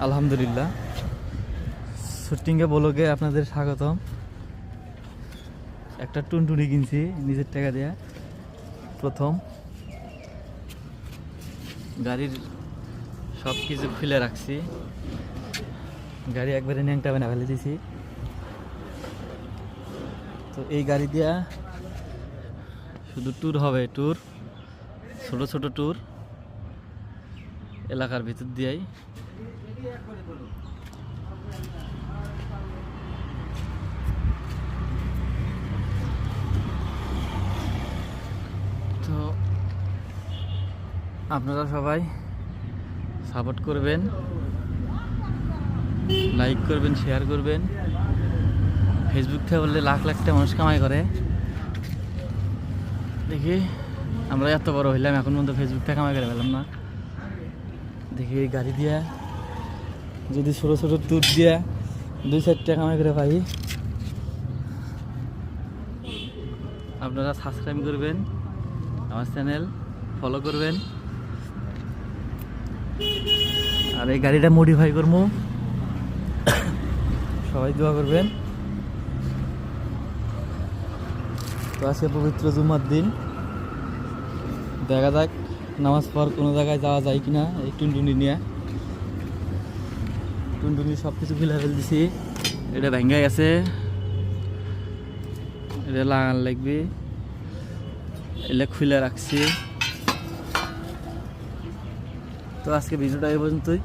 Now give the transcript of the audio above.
আলহামদুলিল্লাহ, শুটিংয়ে ব্লগে আপনাদের স্বাগতম। একটা টুনটুনি কিনছি নিজের টাকা দিয়ে, প্রথম। গাড়ির সব কিছু খুলে রাখছি, গাড়ি একবারে ন্যাংটা বানা ফেলে দিছি। তো এই গাড়ি দিয়া শুধু ট্যুর হবে, ট্যুর, ছোট ছোট ট্যুর এলাকার ভিতর দিয়েই। তো আপনারা সবাই সাপোর্ট করবেন, লাইক করবেন, শেয়ার করবেন। ফেসবুক থেকে বললে লাখ লাখটা মানুষ কামাই করে। দেখি আমরা এত বড় হইলাম, এখন পর্যন্ত ফেসবুক থেকে কামাই করে পেলাম না। দেখি এই গাড়ি দিয়া যদি ছোটো ছোটো ট্যুর দিয়া 2-4 টাকা কামাই করে পাই। আপনারা সাবস্ক্রাইব করবেন, আমার চ্যানেল ফলো করবেন। আর এই গাড়িটা মডিফাই করবো, সবাই দোয়া করবেন। তো আজকে পবিত্র জুম্মার দিন, দেখা যাক নামাজ পর কোনো জায়গায় যাওয়া যায় কিনা। এই টুনটুনি নিয়ে, টুনটুনি সব কিছু খুলে ফেল দিছি। এটা ভেঙে গেছে, এটা লাগান লাগবে, এলে খুলে রাখছি। তো আজকে ভিডিওটা এই পর্যন্তই।